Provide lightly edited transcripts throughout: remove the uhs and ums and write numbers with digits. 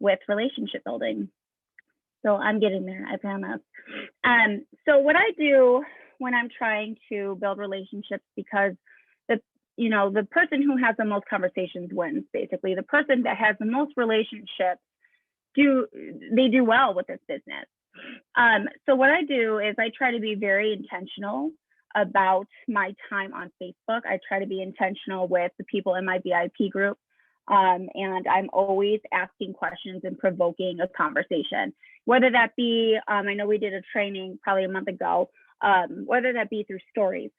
with relationship building. So I'm getting there, I promise. So what I do when I'm trying to build relationships, because the person who has the most conversations wins, basically. The person that has the most relationships do well with this business. So what I do is I try to be very intentional about my time on Facebook. I try to be intentional with the people in my VIP group. And I'm always asking questions and provoking a conversation, whether that be, I know we did a training probably a month ago, whether that be through stories,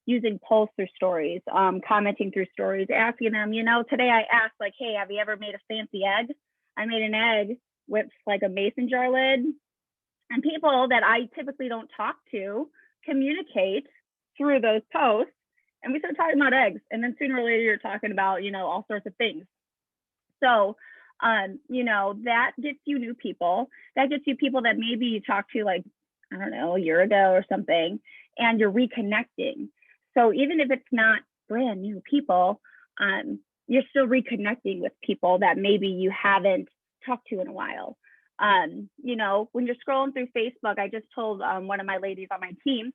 using polls through stories, commenting through stories, asking them, today I asked like, hey, have you ever made a fancy egg? I made an egg with like a mason jar lid. And people that I typically don't talk to communicate through those posts. And we start talking about eggs. And then sooner or later, you're talking about, all sorts of things. So, that gets you new people. That gets you people that maybe you talked to like, I don't know, a year ago or something, and you're reconnecting. So even if it's not brand new people, you're still reconnecting with people that maybe you haven't talked to in a while. When you're scrolling through Facebook, I just told one of my ladies on my team,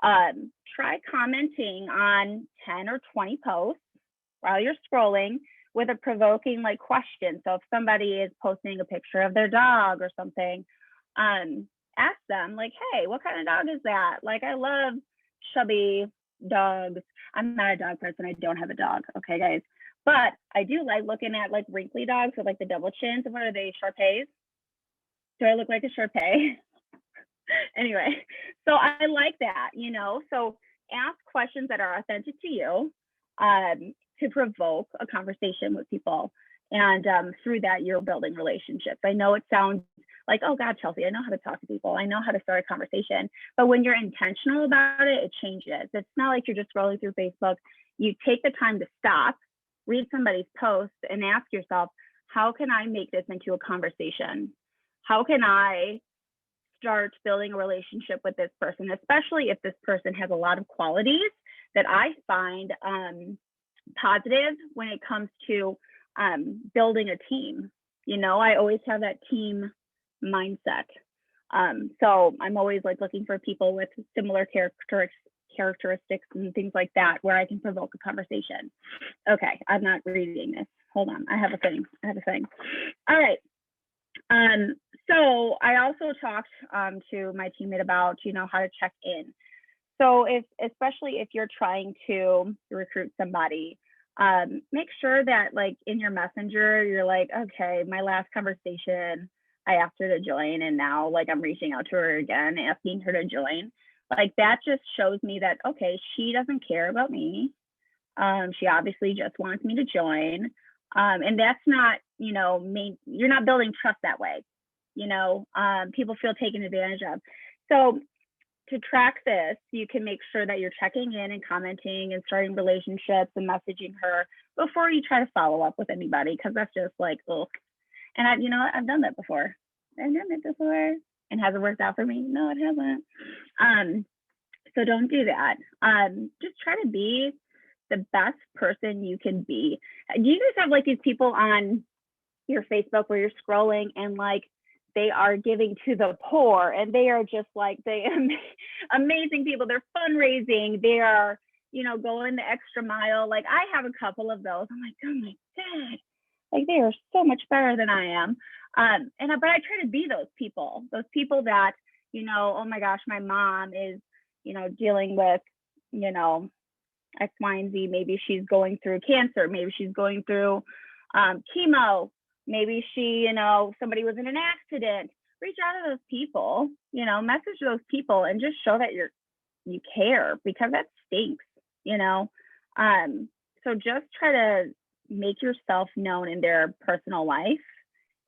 try commenting on 10 or 20 posts while you're scrolling with a provoking like question. So if somebody is posting a picture of their dog or something, ask them like, hey, what kind of dog is that? Like, I love chubby dogs. I'm not a dog person. I don't have a dog. Okay, guys. But I do like looking at like wrinkly dogs with like the double chins. What are they, Shar-Peis? Do I look like a Shar-Pei? Anyway, so I like that, so ask questions that are authentic to you, to provoke a conversation with people. And through that, you're building relationships. I know it sounds like, oh God, Chelsea, I know how to talk to people. I know how to start a conversation. But when you're intentional about it, it changes. It's not like you're just scrolling through Facebook. You take the time to stop, read somebody's post, and ask yourself, how can I make this into a conversation? How can I start building a relationship with this person, especially if this person has a lot of qualities that I find positive when it comes to building a team. I always have that team mindset. So I'm always like looking for people with similar characteristics and things like that, where I can provoke a conversation. Okay, I'm not reading this. Hold on, I have a thing. All right. So I also talked to my teammate about, how to check in. So especially if you're trying to recruit somebody, make sure that like in your messenger, you're like, okay, my last conversation, I asked her to join, and now like I'm reaching out to her again, asking her to join. Like that just shows me that, okay, she doesn't care about me. She obviously just wants me to join. And that's not, you're not building trust that way. People feel taken advantage of. So to track this, you can make sure that you're checking in and commenting and starting relationships and messaging her before you try to follow up with anybody, because that's just like, ugh. And I've done that before. I've done it before, and hasn't worked out for me. No, it hasn't. So don't do that. Just try to be the best person you can be. Do you guys have like these people on your Facebook where you're scrolling and like they are giving to the poor, and they are just like amazing people? They're fundraising. They are, going the extra mile. Like I have a couple of those. I'm like, oh my God, like they are so much better than I am. But I try to be those people that, oh my gosh, my mom is, dealing with, X, Y, and Z. Maybe she's going through cancer. Maybe she's going through chemo. Maybe she, somebody was in an accident. Reach out to those people, message those people, and just show that you care, because that stinks, So just try to make yourself known in their personal life,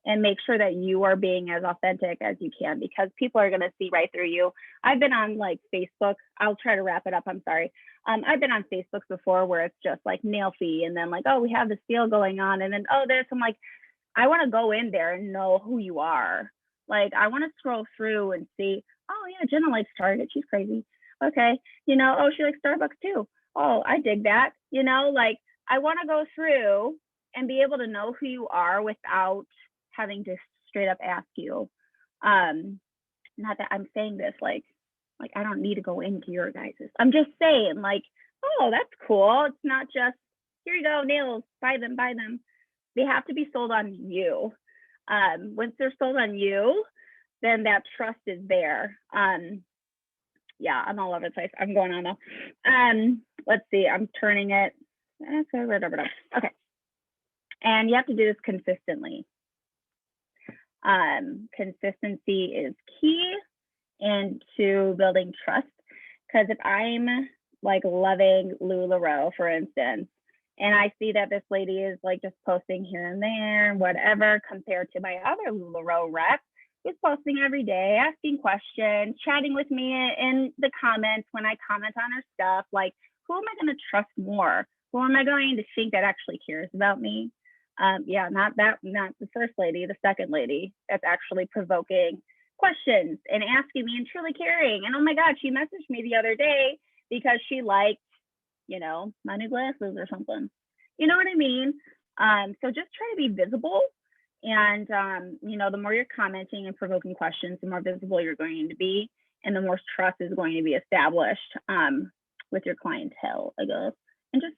and make sure that you are being as authentic as you can, because people are going to see right through you. I've been on like Facebook. I'll try to wrap it up. I'm sorry. I've been on Facebook before where it's just like nail fee, and then like, oh, we have this deal going on, and then, oh, there's some like, I want to go in there and know who you are. Like, I want to scroll through and see, oh yeah, Jenna likes Target. She's crazy. Okay. Oh, she likes Starbucks too. Oh, I dig that. Like I want to go through and be able to know who you are without having to straight up ask you. Not that I'm saying this like I don't need to go into your guys's. I'm just saying like, oh, that's cool. It's not just here you go, nails, buy them. They have to be sold on you. Once they're sold on you, then that trust is there. Yeah, I'm all over the place. I'm going on now. Let's see, I'm turning it. Okay. And you have to do this consistently. Consistency is key into building trust. Because if I'm like loving LuLaRoe, for instance, and I see that this lady is like just posting here and there and whatever, compared to my other LuLaRoe rep who's posting every day, asking questions, chatting with me in the comments when I comment on her stuff, like who am I going to trust more? Who am I going to think that actually cares about me? Yeah, not the first lady, the second lady that's actually provoking questions and asking me and truly caring. And oh my God, she messaged me the other day because she liked, you know, my new glasses or something. You know what I mean? So just try to be visible. And, you know, the more you're commenting and provoking questions, the more visible you're going to be. And the more trust is going to be established with your clientele, I guess. And just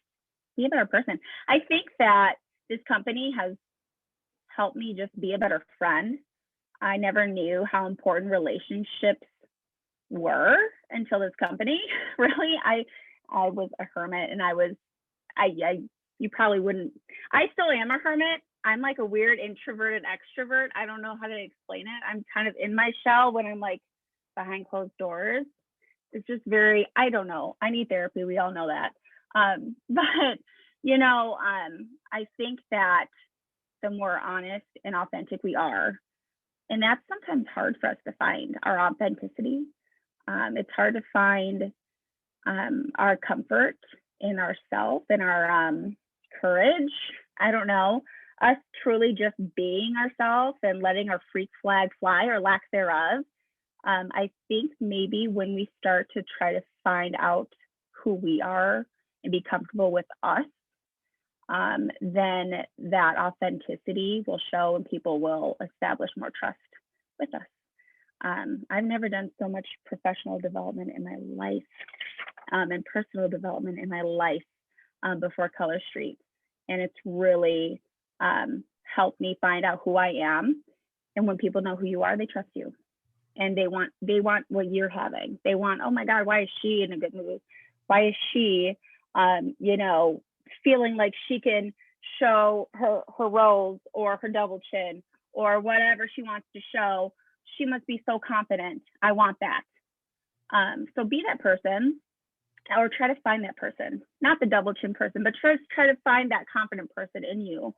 be a better person. I think that this company has helped me just be a better friend. I never knew how important relationships were until this company. Really, I was a hermit, and you probably wouldn't. I still am a hermit. I'm like a weird introverted extrovert. I don't know how to explain it. I'm kind of in my shell when I'm like behind closed doors. It's just very, I don't know. I need therapy. We all know that. But you know, I think that the more honest and authentic we are, and that's sometimes hard for us to find our authenticity. It's hard to find our comfort in ourselves and our courage. I don't know, us truly just being ourselves and letting our freak flag fly or lack thereof. I think maybe when we start to try to find out who we are and be comfortable with us, then that authenticity will show and people will establish more trust with us. I've never done so much professional development in my life and personal development in my life before Color Street. And it's really helped me find out who I am. And when people know who you are, they trust you. And they want what you're having. They want, oh my God, why is she in a good mood? Why is she, you know, feeling like she can show her rolls or her double chin or whatever she wants to show? She must be so confident. I want that. So be that person, or try to find that person, not the double chin person, but try to find that confident person in you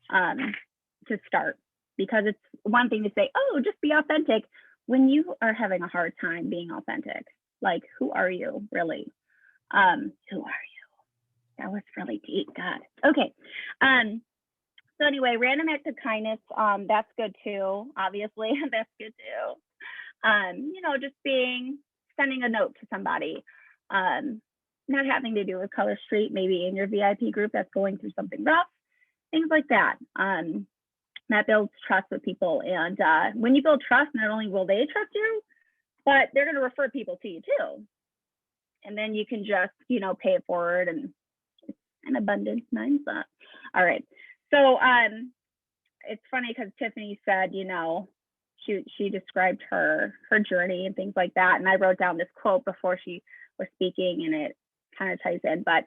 to start. Because it's one thing to say, oh, just be authentic, when you are having a hard time being authentic. Like, who are you really? Who are you? That was really deep, God. Okay. So anyway, random acts of kindness, that's good too. Obviously, that's good too. You know, just sending a note to somebody, not having to do with Color Street, maybe in your VIP group that's going through something rough, things like that. That builds trust with people. And when you build trust, not only will they trust you, but they're going to refer people to you too. And then you can just, you know, pay it forward, and it's an abundance mindset. All right. So it's funny because Tiffany said, you know, she described her journey and things like that. And I wrote down this quote before she was speaking, and it kind of ties in. But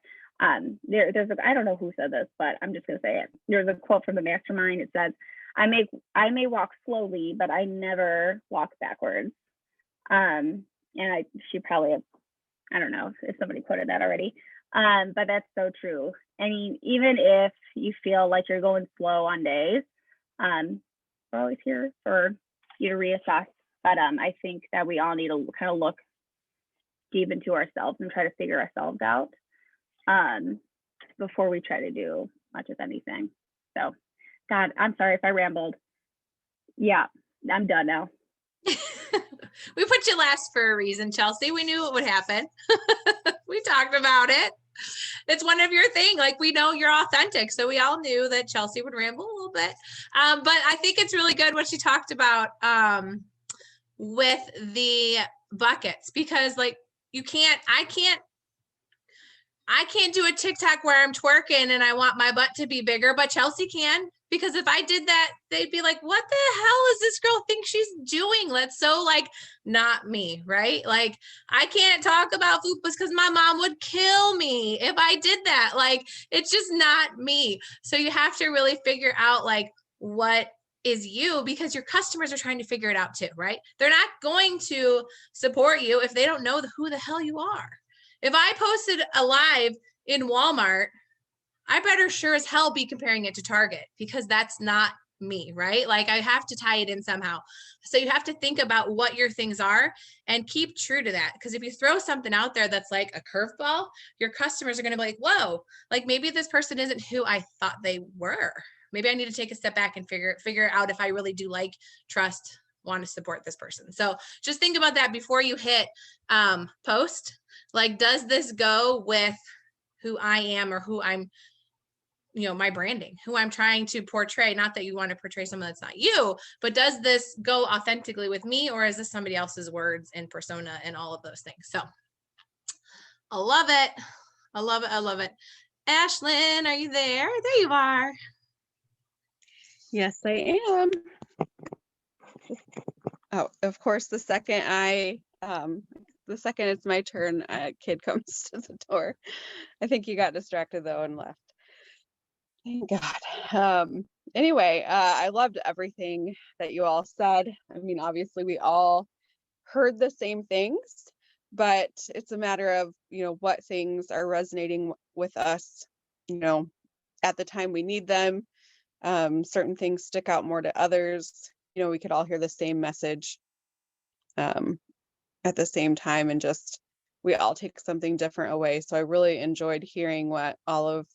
there's I don't know who said this, but I'm just going to say it. There's a quote from the mastermind. It says, I may walk slowly, but I never walk backwards. And she probably, I don't know if somebody quoted that already. But that's so true. I mean, even if you feel like you're going slow on days, we're always here for you to reassess. But I think that we all need to kind of look deep into ourselves and try to figure ourselves out before we try to do much of anything. So, God, I'm sorry if I rambled. Yeah, I'm done now. We put you last for a reason, Chelsea. We knew it would happen. We talked about it. It's one of your thing. Like, we know you're authentic. So we all knew that Chelsea would ramble a little bit. But I think it's really good what she talked about with the buckets, because like I can't do a TikTok where I'm twerking and I want my butt to be bigger, but Chelsea can. Because if I did that, they'd be like, what the hell is this girl think she's doing? That's so like not me, right? Like, I can't talk about fupas because my mom would kill me if I did that. Like, it's just not me. So you have to really figure out like what is you, because your customers are trying to figure it out too, right? They're not going to support you if they don't know who the hell you are. If I posted a live in Walmart, I better sure as hell be comparing it to Target, because that's not me, right? Like, I have to tie it in somehow. So you have to think about what your things are and keep true to that. Because if you throw something out there that's like a curveball, your customers are going to be like, whoa, like maybe this person isn't who I thought they were. Maybe I need to take a step back and figure out if I really do like, trust, want to support this person. So just think about that before you hit post. Like, does this go with who I am, or who I'm, my branding, who I'm trying to portray? Not that you want to portray someone that's not you, but does this go authentically with me, or is this somebody else's words and persona and all of those things? So I love it. I love it. I love it. Ashlyn, are you there? There you are. Yes, I am. Oh, of course, the second it's my turn, a kid comes to the door. I think you got distracted though and left. Thank God. Anyway, I loved everything that you all said. I mean, obviously we all heard the same things, but it's a matter of, what things are resonating with us, at the time we need them. Certain things stick out more to others. We could all hear the same message at the same time, and just we all take something different away. So I really enjoyed hearing what all of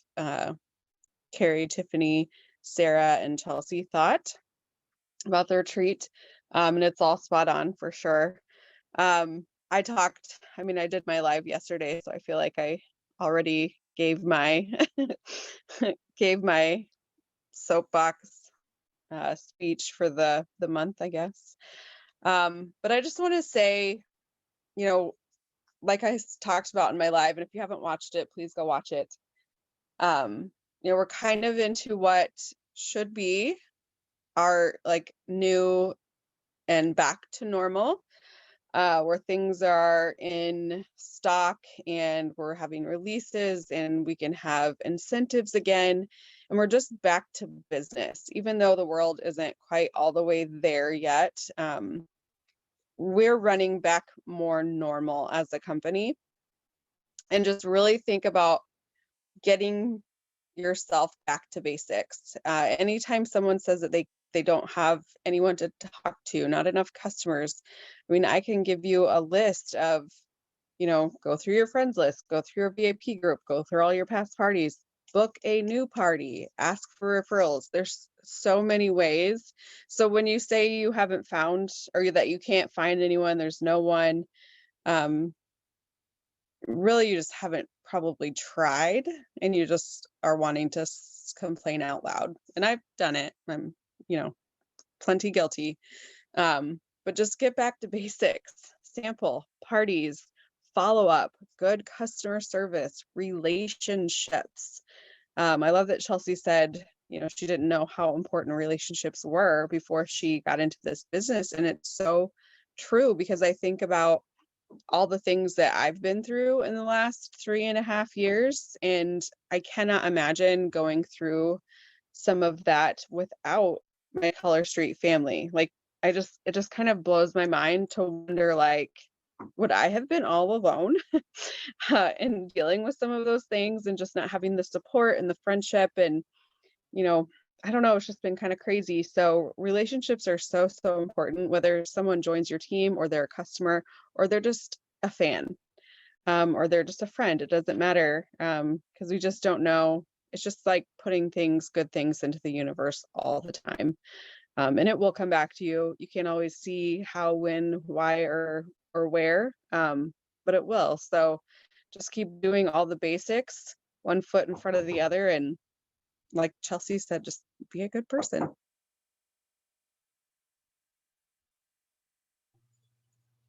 Carrie, Tiffany, Sarah, and Chelsea thought about the retreat. And it's all spot on for sure. I did my live yesterday, so I feel like I already gave my gave my soapbox speech for the month, I guess. But I just want to say, like I talked about in my live, and if you haven't watched it, please go watch it. We're kind of into what should be our like new and back to normal, where things are in stock and we're having releases and we can have incentives again, and we're just back to business, even though the world isn't quite all the way there yet. We're running back more normal as a company, and just really think about getting yourself back to basics. Anytime someone says that they don't have anyone to talk to, not enough customers, I mean, I can give you a list of, go through your friends list, go through your VIP group, go through all your past parties, book a new party, ask for referrals. There's so many ways. So when you say you haven't found, or that you can't find anyone, there's no one, really you just haven't probably tried, and you just are wanting to complain out loud. And I've done it. I'm, plenty guilty. But just get back to basics. Sample, parties, follow up, good customer service, relationships. I love that Chelsea said, she didn't know how important relationships were before she got into this business. And it's so true, because I think about all the things that I've been through in the last 3.5 years, and I cannot imagine going through some of that without my Color Street family. Like, it just kind of blows my mind to wonder, like, would I have been all alone in dealing with some of those things, and just not having the support and the friendship, and I don't know, it's just been kind of crazy. So relationships are so important, whether someone joins your team or they're a customer or they're just a fan, or they're just a friend. It doesn't matter, because we just don't know. It's just like putting good things into the universe all the time. And it will come back to you. You can't always see how, when, why, or where, but it will. So just keep doing all the basics, one foot in front of the other, and like Chelsea said, just be a good person.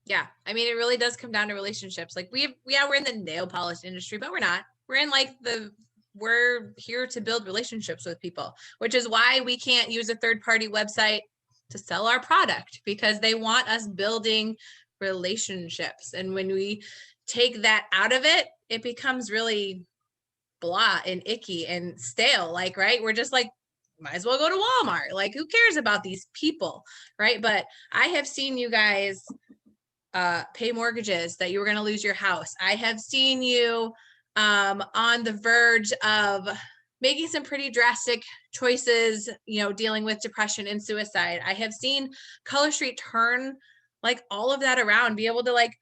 Yeah. I mean, it really does come down to relationships. Like we're in the nail polish industry, but we're not. We're in like we're here to build relationships with people, which is why we can't use a third party website to sell our product, because they want us building relationships. And when we take that out of it, it becomes really blah and icky and stale. Like, right. We're just like, might as well go to Walmart. Like, who cares about these people? Right. But I have seen you guys pay mortgages that you were going to lose your house. I have seen you on the verge of making some pretty drastic choices, you know, dealing with depression and suicide. I have seen Color Street turn like all of that around, be able to like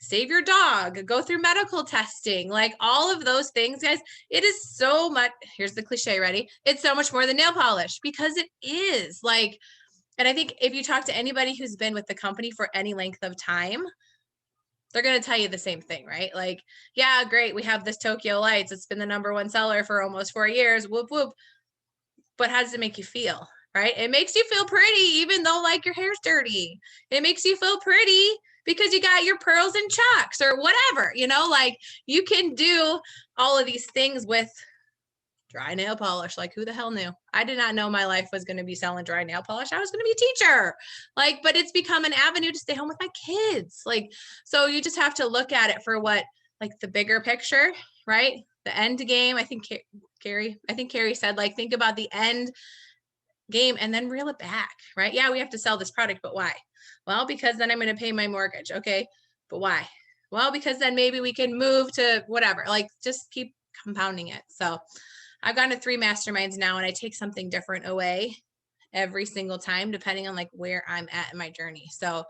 save your dog, go through medical testing, like all of those things, guys. It is so much. Here's the cliche, ready? It's so much more than nail polish, because it is like, and I think if you talk to anybody who's been with the company for any length of time, they're going to tell you the same thing, right? Like, yeah, great. We have this Tokyo Lights. It's been the #1 seller for almost 4 years. Whoop, whoop. But how does it make you feel? Right? It makes you feel pretty, even though like your hair's dirty. It makes you feel pretty because you got your pearls and chucks or whatever, you know, like you can do all of these things with dry nail polish. Like, who the hell knew? I did not know my life was going to be selling dry nail polish. I was going to be a teacher. Like, but it's become an avenue to stay home with my kids. Like, so you just have to look at it for what, like the bigger picture, right? The end game. I think Carrie said, like, think about the end game and then reel it back, right? Yeah, we have to sell this product, but why? Well, because then I'm going to pay my mortgage. Okay, but why? Well, because then maybe we can move to whatever. Like, just keep compounding it. So I've gone to 3 masterminds now, and I take something different away every single time, depending on like where I'm at in my journey. So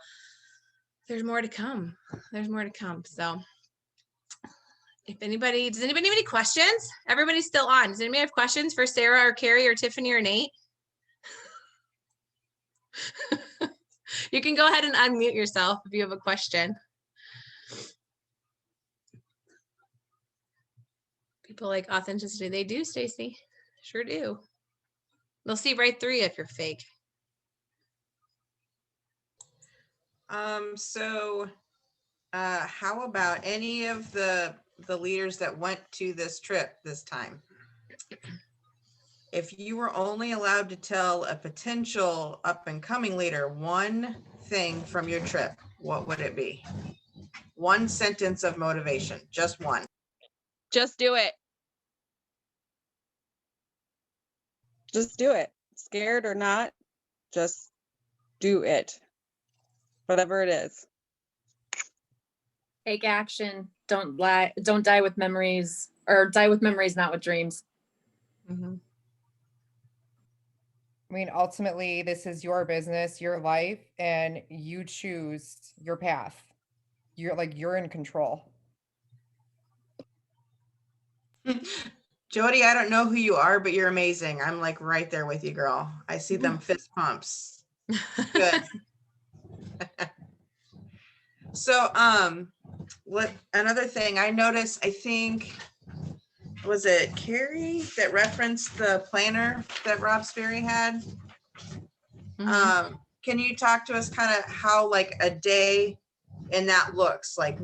there's more to come. There's more to come. So does anybody have any questions? Everybody's still on. Does anybody have questions for Sarah or Carrie or Tiffany or Nate? You can go ahead and unmute yourself if you have a question. People like authenticity. They do, Stacy. Sure do. They'll see right through you if you're fake. So how about any of the leaders that went to this trip this time? If you were only allowed to tell a potential up and coming leader one thing from your trip, what would it be? One sentence of motivation, just one. Just do it. Just do it. Scared or not, just do it. Whatever it is. Take action. Don't lie. Don't die with memories, or die with memories, not with dreams. Mm-hmm. I mean, ultimately, this is your business, your life, and you choose your path. You're in control. Jody, I don't know who you are, but you're amazing. I'm like right there with you, girl. I see them fist pumps. Good. So, another thing I noticed, I think, was it Carrie that referenced the planner that Rob Sperry had? Mhm. Can you talk to us kind of how like a day in that looks? Like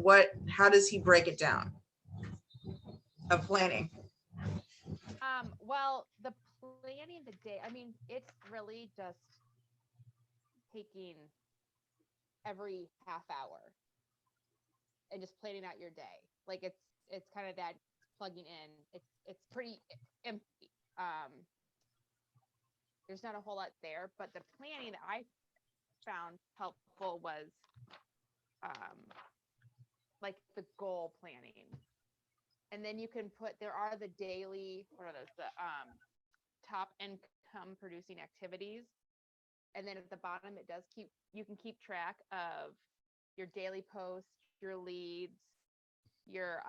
how does he break it down of planning? Well, the planning the day, I mean, it's really just taking every half hour and just planning out your day. Like it's kind of that plugging in. It's pretty empty. There's not a whole lot there, but the planning that I found helpful was like the goal planning. And then you can there are the daily, what are those, the top income producing activities. And then at the bottom, you can keep track of your daily posts, your leads, your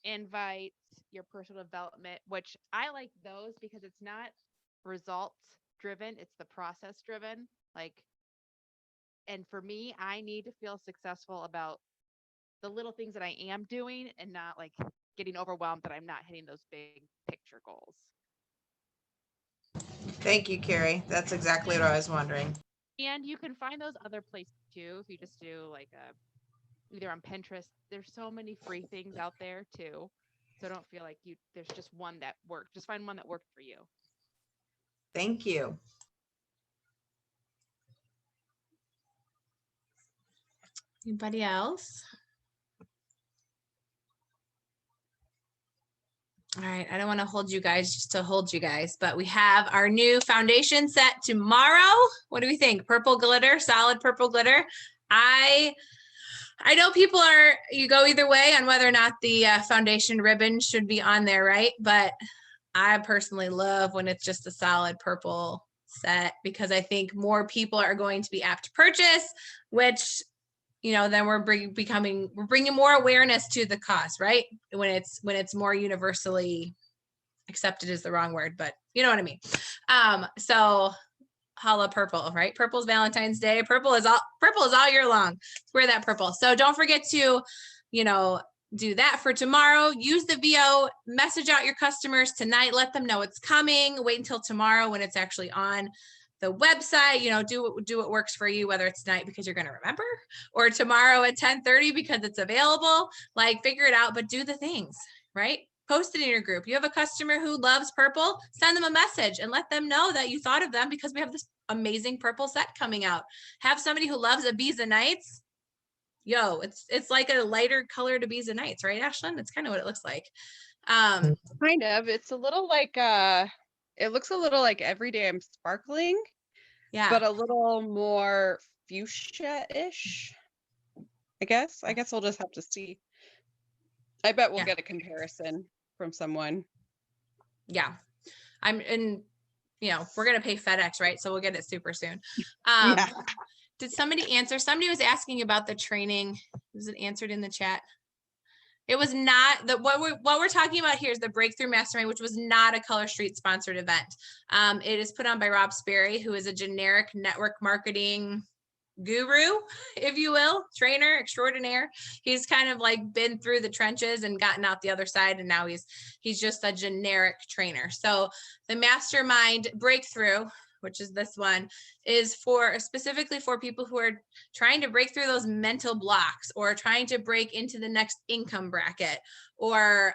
invites, your personal development, which I like those because it's not results driven, it's the process driven. Like, and for me, I need to feel successful about the little things that I am doing and not like getting overwhelmed that I'm not hitting those big picture goals. Thank you, Carrie. That's exactly what I was wondering. And you can find those other places too if you just do like either on Pinterest. There's so many free things out there too. So don't feel like there's just one that worked. Just find one that worked for you. Thank you. Anybody else? All right, I don't want to hold you guys just to hold you guys, but we have our new foundation set tomorrow. What do we think? Purple glitter, solid purple glitter. I know people you go either way on whether or not the foundation ribbon should be on there, right? But I personally love when it's just a solid purple set because I think more people are going to be apt to purchase, which, you know, then we're bringing more awareness to the cause, right? When it's more universally accepted is the wrong word, but you know what I mean. So holla purple, right? Purple is Valentine's Day. Purple is all year long. Wear that purple. So don't forget to, you know, do that for tomorrow. Use the VO, message out your customers tonight. Let them know it's coming. Wait until tomorrow when it's actually on the website. You know, do what works for you, whether it's tonight because you're going to remember or tomorrow at 10:30 because it's available. Like figure it out, but do the things, right? Post it in your group. You have a customer who loves purple, send them a message and let them know that you thought of them because we have this amazing purple set coming out. Have somebody who loves Ibiza Nights. Yo, it's like a lighter color to Ibiza Nights, right, Ashlyn? It's kind of what it looks like. Kind of. It's a little like it looks a little like Everyday I'm Sparkling, Yeah. but a little more fuchsia-ish. I guess we'll just have to see. I bet we'll get a comparison from someone. Yeah. You know, we're going to pay FedEx, right? So we'll get it super soon. Yeah. Did somebody answer? Somebody was asking about the training. Was it answered in the chat? It was not what we're talking about here is the Breakthrough Mastermind, which was not a Color Street sponsored event. It is put on by Rob Sperry, who is a generic network marketing guru, if you will, trainer extraordinaire. He's kind of like been through the trenches and gotten out the other side, and now he's just a generic trainer. So the Mastermind Breakthrough, which is this one, is specifically for people who are trying to break through those mental blocks or trying to break into the next income bracket or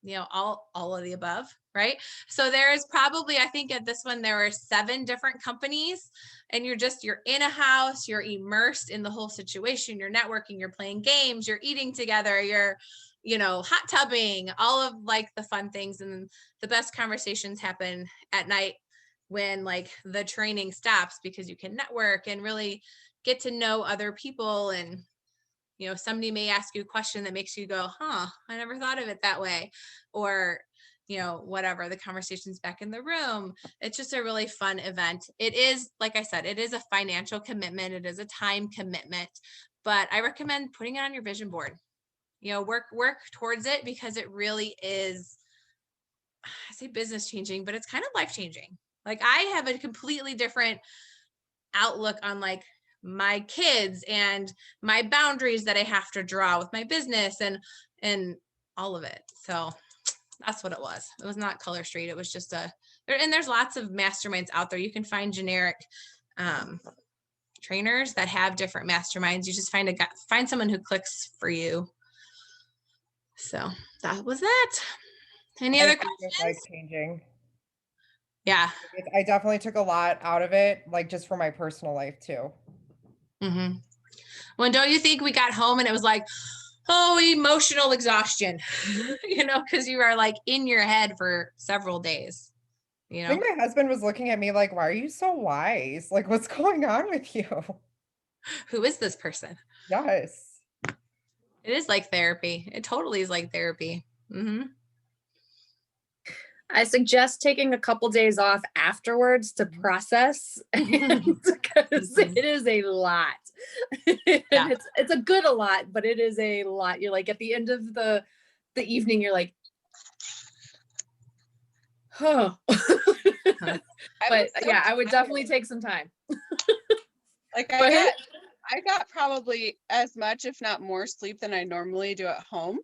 you know, all of the above, right? So there is probably, I think at this one, there are 7 different companies and you're in a house, you're immersed in the whole situation, you're networking, you're playing games, you're eating together, you're, you know, hot tubbing, all of like the fun things. And the best conversations happen at night when like the training stops because you can network and really get to know other people. And you know, somebody may ask you a question that makes you go, huh, I never thought of it that way. Or, you know, whatever, the conversation's back in the room. It's just a really fun event. It is, like I said, it is a financial commitment. It is a time commitment, but I recommend putting it on your vision board. You know, work towards it because it really is, I say business changing, but it's kind of life changing. Like I have a completely different outlook on like my kids and my boundaries that I have to draw with my business and all of it. So that's what it was. It was not Color Street. It was just and there's lots of masterminds out there. You can find generic trainers that have different masterminds. You just find someone who clicks for you. So that was that. Any other questions? Life changing. Yeah. I definitely took a lot out of it, like just for my personal life too. Mm-hmm. Well, don't you think we got home and it was like, oh, emotional exhaustion, you know, because you are like in your head for several days, you know? I think my husband was looking at me like, why are you so wise? Like, what's going on with you? Who is this person? Yes. It is like therapy. It totally is like therapy. Mm-hmm. I suggest taking a couple days off afterwards to process because it is a lot. Yeah. It's a good a lot, but it is a lot. You're like at the end of the evening, you're like, huh. But yeah, I would definitely take some time. Like I got probably as much, if not more sleep than I normally do at home.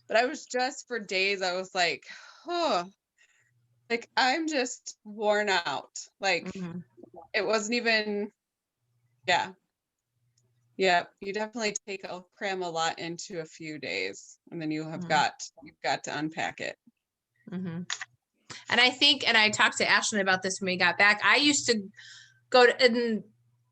But I was just for days, I was like, oh, like I'm just worn out. Like Mhm. it wasn't even, yeah. Yeah, you definitely cram a lot into a few days, and then you've got to unpack it. Mhm. And I think, and I talked to Ashlyn about this when we got back. I used to go to, and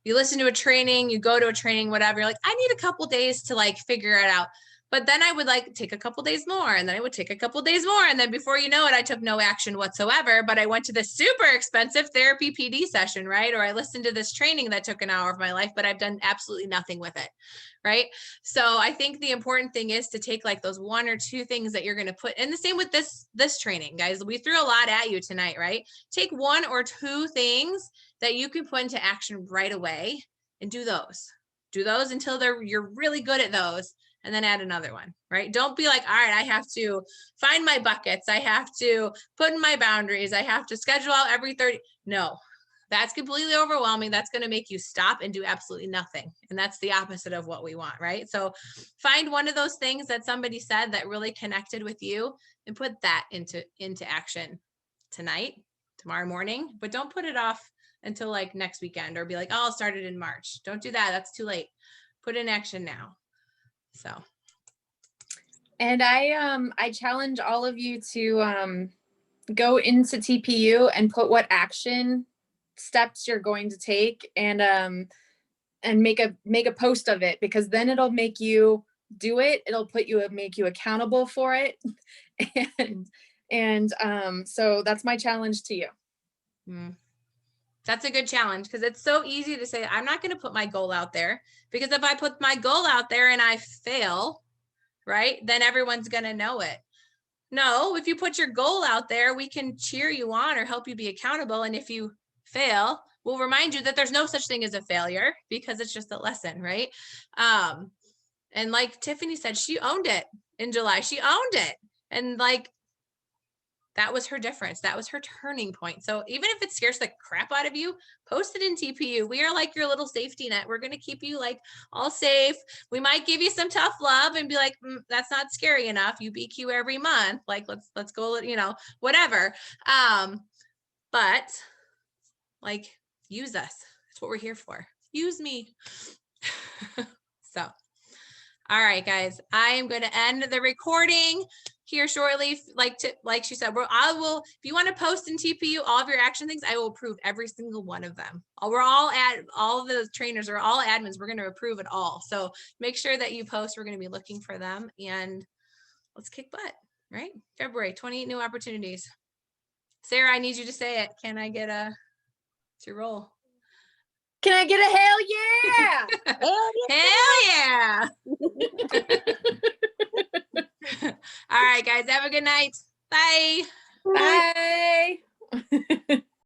you listen to a training, you go to a training, whatever. You're like, I need a couple days to like figure it out. But then I would like take a couple days more, and then I would take a couple days more. And then before you know it, I took no action whatsoever. But I went to this super expensive therapy PD session, right? Or I listened to this training that took an hour of my life, but I've done absolutely nothing with it. Right. So I think the important thing is to take like those one or two things that you're going to put, and the same with this training, guys. We threw a lot at you tonight, right? Take one or two things that you can put into action right away and do those until you're really good at those, and then add another one, right? Don't be like, all right, I have to find my buckets, I have to put in my boundaries, I have to schedule out every 30. No, that's completely overwhelming. That's going to make you stop and do absolutely nothing. And that's the opposite of what we want, right? So find one of those things that somebody said that really connected with you and put that into action tonight, tomorrow morning, but don't put it off until like next weekend or be like, oh, I'll start it in March. Don't do that. That's too late. Put in action now. So. And I challenge all of you to go into TPU and put what action steps you're going to take, and make a post of it, because then it'll make you do it. It'll make you accountable for it. So that's my challenge to you. That's a good challenge, because it's so easy to say, I'm not going to put my goal out there, because if I put my goal out there and I fail, right, then everyone's going to know it. No, if you put your goal out there, we can cheer you on or help you be accountable. And if you fail, we'll remind you that there's no such thing as a failure, because it's just a lesson, right? And like Tiffany said, she owned it in July. She owned it. And like, that was her difference. That was her turning point. So even if it scares the crap out of you, post it in TPU. We are like your little safety net. We're going to keep you like all safe. We might give you some tough love and be like, that's not scary enough. You BQ every month. Like, let's go, whatever. But like, use us. That's what we're here for. Use me. So, all right, guys, I am going to end the recording here shortly. Like she said, if you want to post in TPU all of your action things, I will approve every single one of them. All of the trainers are all admins. We're going to approve it all. So make sure that you post. We're going to be looking for them, and let's kick butt, right? February, 28 new opportunities. Sarah, I need you to say it. Can I get it's your roll? Can I get a hell yeah? Hell yeah. All right, guys, have a good night. Bye. Bye.